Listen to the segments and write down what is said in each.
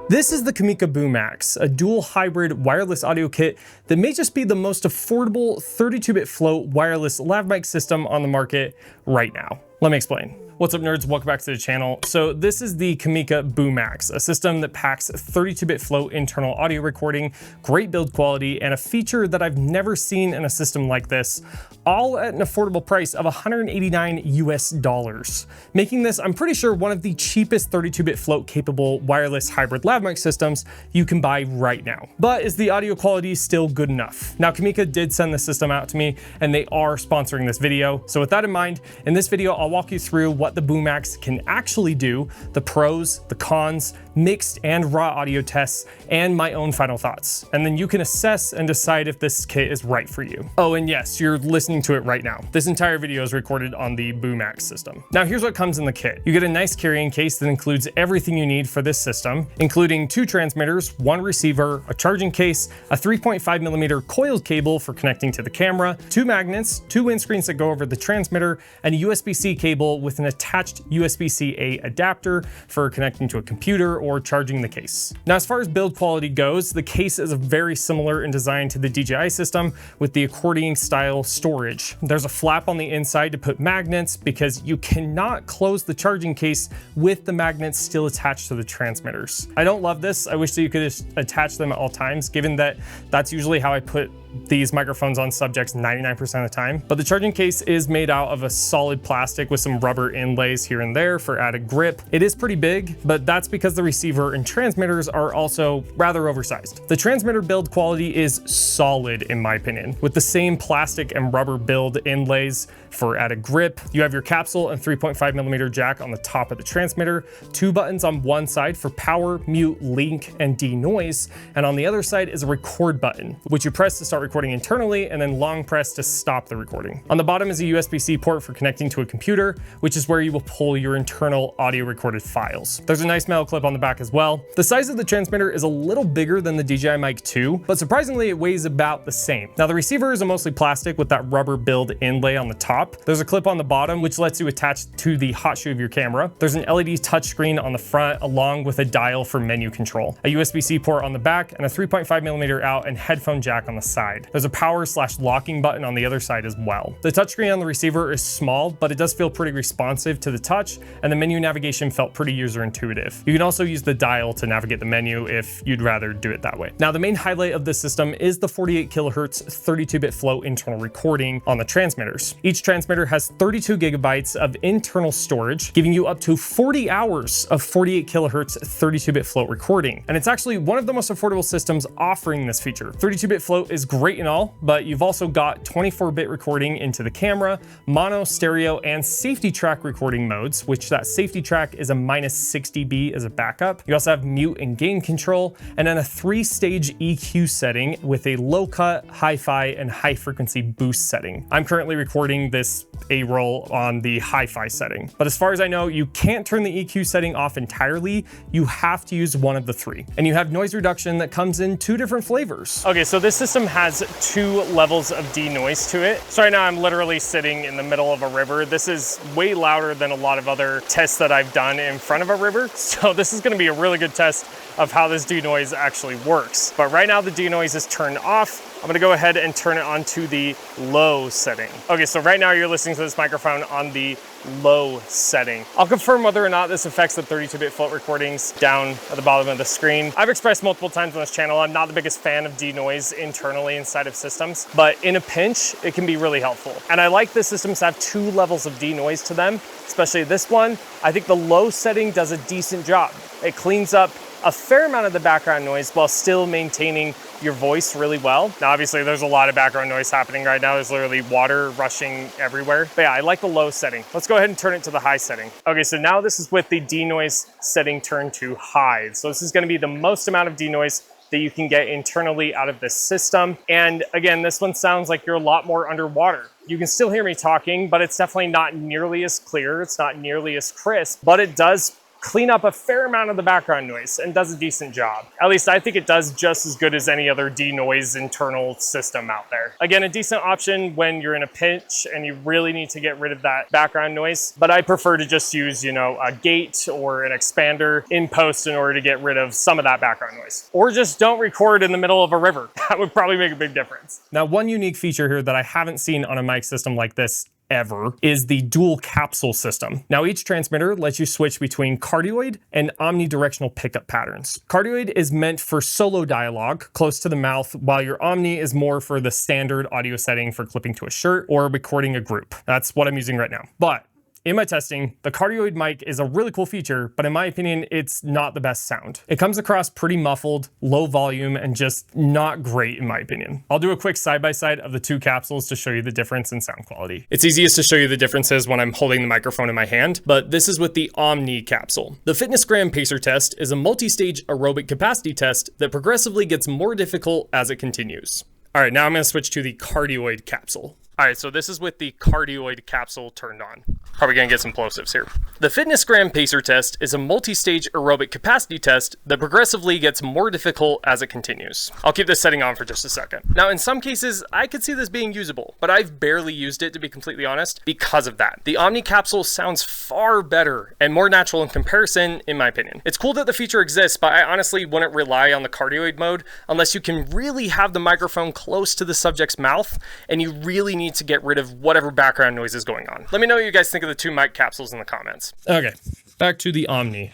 This is the Comica BooMax, a dual hybrid wireless audio kit that may just be the most affordable 32-bit float wireless lav mic system on the market right now. Let me explain. What's up, nerds? Welcome back to the channel. So this is the Comica BooMax, a system that packs 32-bit float internal audio recording, great build quality, and a feature that I've never seen in a system like this, all at an affordable price of $189 US, making this, I'm pretty sure, one of the cheapest 32-bit float capable wireless hybrid lav mic systems you can buy right now. But is the audio quality still good enough? Now, Comica did send the system out to me, and they are sponsoring this video. So with that in mind, in this video, I'll walk you through what the BooMax can actually do, the pros, the cons, mixed and raw audio tests, and my own final thoughts. And then you can assess and decide if this kit is right for you. Oh, and yes, you're listening to it right now. This entire video is recorded on the BooMax system. Now here's what comes in the kit. You get a nice carrying case that includes everything you need for this system, including 2 transmitters, 1 receiver, a charging case, a 3.5mm coiled cable for connecting to the camera, 2 magnets, 2 windscreens that go over the transmitter, and a USB-C cable with an attached USB-C-A adapter for connecting to a computer or charging the case. Now, as far as build quality goes, the case is very similar in design to the DJI system with the accordion style storage. There's a flap on the inside to put magnets because you cannot close the charging case with the magnets still attached to the transmitters. I don't love this. I wish that you could just attach them at all times, given that that's usually how I put these microphones on subjects 99% of the time. But the charging case is made out of a solid plastic with some rubber inlays here and there for added grip. It is pretty big, but that's because the receiver and transmitters are also rather oversized. The transmitter build quality is solid in my opinion, with the same plastic and rubber build inlays for added grip. You have your capsule and 3.5mm jack on the top of the transmitter, 2 buttons on one side for power, mute, link, and denoise, and on the other side is a record button, which you press to start recording internally and then long press to stop the recording. On the bottom is a USB-C port for connecting to a computer, which is where you will pull your internal audio recorded files. There's a nice metal clip on the back as well. The size of the transmitter is a little bigger than the DJI Mic 2, but surprisingly it weighs about the same. Now the receiver is mostly plastic with that rubber build inlay on the top. There's a clip on the bottom which lets you attach to the hot shoe of your camera. There's an LED touchscreen on the front along with a dial for menu control, a USB-C port on the back, and a 3.5mm out and headphone jack on the side. There's a power/locking button on the other side as well. The touchscreen on the receiver is small, but it does feel pretty responsive to the touch, and the menu navigation felt pretty user intuitive. You can also use the dial to navigate the menu if you'd rather do it that way. Now, the main highlight of this system is the 48 kilohertz 32-bit float internal recording on the transmitters. Each transmitter has 32 gigabytes of internal storage, giving you up to 40 hours of 48 kilohertz 32-bit float recording. And it's actually one of the most affordable systems offering this feature. 32-bit float is great and all, but you've also got 24-bit recording into the camera, mono, stereo, and safety track recording modes, which that safety track is a -6 dB as a backup. You also have mute and gain control, and then a 3-stage EQ setting with a low cut, hi-fi, and high frequency boost setting. I'm currently recording this A-roll on the hi-fi setting, but as far as I know, you can't turn the EQ setting off entirely. You have to use one of the 3. And you have noise reduction that comes in 2 different flavors. Okay, so this system has 2 levels of denoise to it. So right now I'm literally sitting in the middle of a river. This is way louder than a lot of other tests that I've done in front of a river. So this is gonna be a really good test of how this denoise actually works. But right now the denoise is turned off. I'm gonna go ahead and turn it onto the low setting. Okay, so right now you're listening to this microphone on the low setting. I'll confirm whether or not this affects the 32-bit float recordings down at the bottom of the screen. I've expressed multiple times on this channel, I'm not the biggest fan of denoise internally inside of systems, but in a pinch, it can be really helpful. And I like the systems have 2 levels of denoise to them, especially this one. I think the low setting does a decent job. It cleans up a fair amount of the background noise while still maintaining your voice really well. Now, obviously there's a lot of background noise happening right now. There's literally water rushing everywhere. But yeah, I like the low setting. Let's go ahead and turn it to the high setting. Okay, so now this is with the denoise setting turned to high. So this is gonna be the most amount of denoise that you can get internally out of this system. And again, this one sounds like you're a lot more underwater. You can still hear me talking, but it's definitely not nearly as clear. It's not nearly as crisp, but it does clean up a fair amount of the background noise and does a decent job. At least I think it does just as good as any other Denoise internal system out there. Again, a decent option when you're in a pinch and you really need to get rid of that background noise, but I prefer to just use, a gate or an expander in post in order to get rid of some of that background noise. Or just don't record in the middle of a river. That would probably make a big difference. Now, one unique feature here that I haven't seen on a mic system like this ever is the dual capsule system. Now, each transmitter lets you switch between cardioid and omnidirectional pickup patterns. Cardioid is meant for solo dialogue close to the mouth, while your Omni is more for the standard audio setting for clipping to a shirt or recording a group. That's what I'm using right now. But in my testing, the cardioid mic is a really cool feature, but in my opinion, it's not the best sound. It comes across pretty muffled, low volume, and just not great in my opinion. I'll do a quick side-by-side of the two capsules to show you the difference in sound quality. It's easiest to show you the differences when I'm holding the microphone in my hand, but this is with the Omni capsule. The Fitness Gram Pacer Test is a multi-stage aerobic capacity test that progressively gets more difficult as it continues. All right, now I'm gonna switch to the cardioid capsule. All right, so this is with the cardioid capsule turned on. Probably gonna get some plosives here. The Fitness Gram Pacer Test is a multi-stage aerobic capacity test that progressively gets more difficult as it continues. I'll keep this setting on for just a second. Now, in some cases, I could see this being usable, but I've barely used it, to be completely honest, because of that. The Omni capsule sounds far better and more natural in comparison, in my opinion. It's cool that the feature exists, but I honestly wouldn't rely on the cardioid mode unless you can really have the microphone close to the subject's mouth and you really need to get rid of whatever background noise is going on. Let me know what you guys think of the two mic capsules in the comments. Okay, back to the Omni.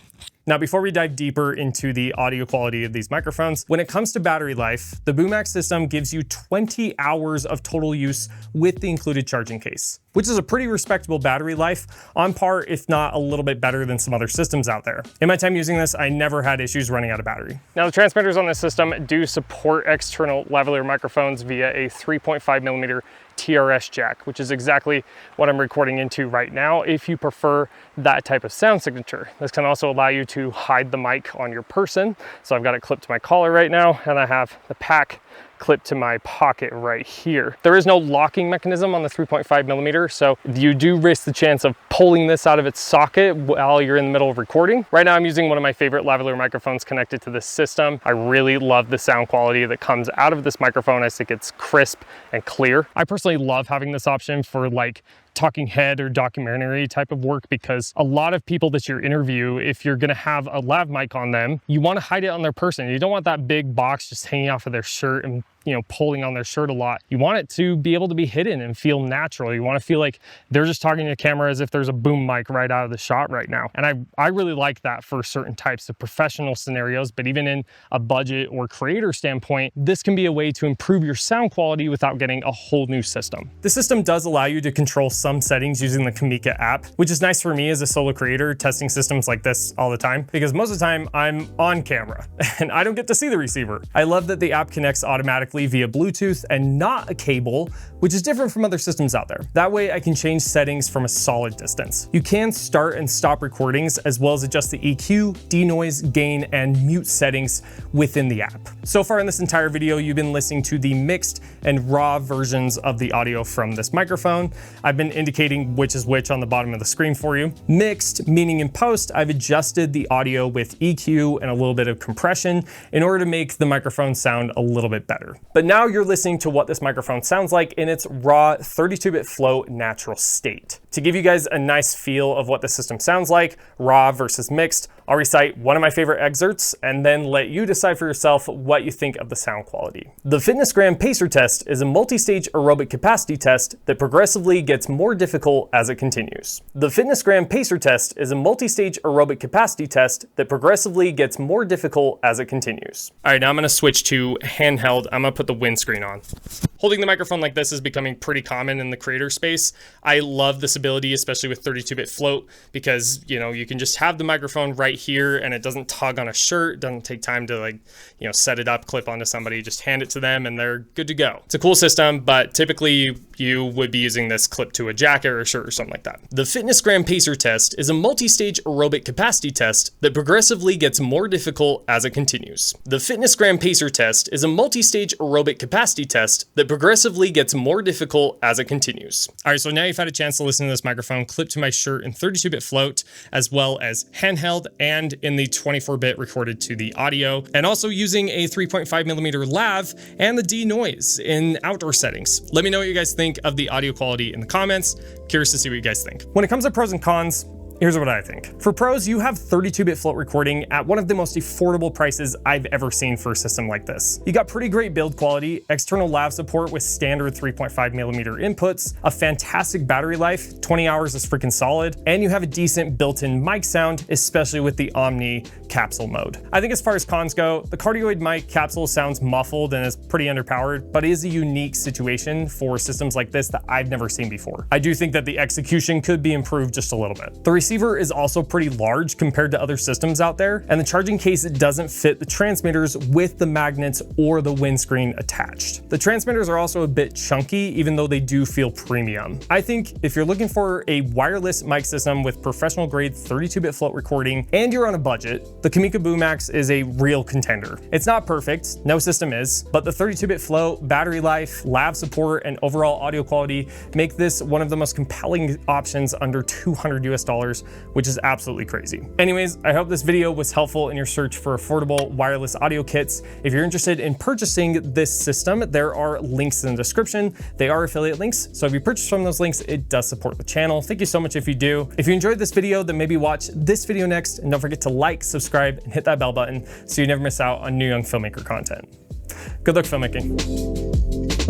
Now, before we dive deeper into the audio quality of these microphones, when it comes to battery life, the BooMax system gives you 20 hours of total use with the included charging case, which is a pretty respectable battery life, on par, if not a little bit better than some other systems out there. In my time using this, I never had issues running out of battery. Now, the transmitters on this system do support external lavalier microphones via a 3.5mm TRS jack, which is exactly what I'm recording into right now if you prefer that type of sound signature. This can also allow you to hide the mic on your person. So I've got it clipped to my collar right now, and I have the pack clipped to my pocket right here. There is no locking mechanism on the 3.5mm, so you do risk the chance of pulling this out of its socket while you're in the middle of recording. Right now I'm using one of my favorite lavalier microphones connected to this system. I really love the sound quality that comes out of this microphone. I think it's crisp and clear. I personally love having this option for like talking head or documentary type of work, because a lot of people that you interview, if you're going to have a lav mic on them, you want to hide it on their person. You don't want that big box just hanging off of their shirt and pulling on their shirt a lot. You want it to be able to be hidden and feel natural. You want to feel like they're just talking to the camera as if there's a boom mic right out of the shot right now. And I really like that for certain types of professional scenarios, but even in a budget or creator standpoint, this can be a way to improve your sound quality without getting a whole new system. The system does allow you to control some settings using the Comica app, which is nice for me as a solo creator testing systems like this all the time, because most of the time I'm on camera and I don't get to see the receiver. I love that the app connects automatically via Bluetooth and not a cable, which is different from other systems out there. That way I can change settings from a solid distance. You can start and stop recordings, as well as adjust the EQ, denoise, gain, and mute settings within the app. So far in this entire video, you've been listening to the mixed and raw versions of the audio from this microphone. I've been indicating which is which on the bottom of the screen for you. Mixed, meaning in post, I've adjusted the audio with EQ and a little bit of compression in order to make the microphone sound a little bit better. But now you're listening to what this microphone sounds like in its raw 32-bit flow natural state. To give you guys a nice feel of what the system sounds like, raw versus mixed, I'll recite one of my favorite excerpts and then let you decide for yourself what you think of the sound quality. The Fitness Gram Pacer Test is a multi-stage aerobic capacity test that progressively gets more difficult as it continues. The Fitness Gram Pacer Test is a multi-stage aerobic capacity test that progressively gets more difficult as it continues. All right, now I'm gonna switch to handheld. I'm gonna put the windscreen on. Holding the microphone like this is becoming pretty common in the creator space. I love this ability, especially with 32-bit float, because you can just have the microphone right here and it doesn't tug on a shirt, doesn't take time to set it up, clip onto somebody, just hand it to them and they're good to go. It's a cool system, but typically You would be using this clipped to a jacket or a shirt or something like that. The Fitness Gram Pacer Test is a multi-stage aerobic capacity test that progressively gets more difficult as it continues. The Fitness Gram Pacer Test is a multi-stage aerobic capacity test that progressively gets more difficult as it continues. All right, so now you've had a chance to listen to this microphone clipped to my shirt in 32-bit float, as well as handheld and in the 24-bit recorded to the audio, and also using a 3.5mm lav and the denoise in outdoor settings. Let me know what you guys think of the audio quality in the comments. Curious to see what you guys think. When it comes to pros and cons, here's what I think. For pros, you have 32-bit float recording at one of the most affordable prices I've ever seen for a system like this. You got pretty great build quality, external lav support with standard 3.5mm inputs, a fantastic battery life, 20 hours is freaking solid, and you have a decent built-in mic sound, especially with the Omni capsule mode. I think as far as cons go, the Cardioid mic capsule sounds muffled and is pretty underpowered, but it is a unique situation for systems like this that I've never seen before. I do think that the execution could be improved just a little bit. The receiver is also pretty large compared to other systems out there, and the charging case doesn't fit the transmitters with the magnets or the windscreen attached. The transmitters are also a bit chunky, even though they do feel premium. I think if you're looking for a wireless mic system with professional grade 32-bit float recording and you're on a budget, the Comica BooMax is a real contender. It's not perfect, no system is, but the 32-bit float, battery life, lav support, and overall audio quality make this one of the most compelling options under $200 US, which is absolutely crazy. Anyways, I hope this video was helpful in your search for affordable wireless audio kits. If you're interested in purchasing this system, there are links in the description. They are affiliate links, so if you purchase from those links, it does support the channel. Thank you so much if you do. If you enjoyed this video, then maybe watch this video next, and don't forget to like, subscribe, and hit that bell button so you never miss out on new young filmmaker content. Good luck filmmaking.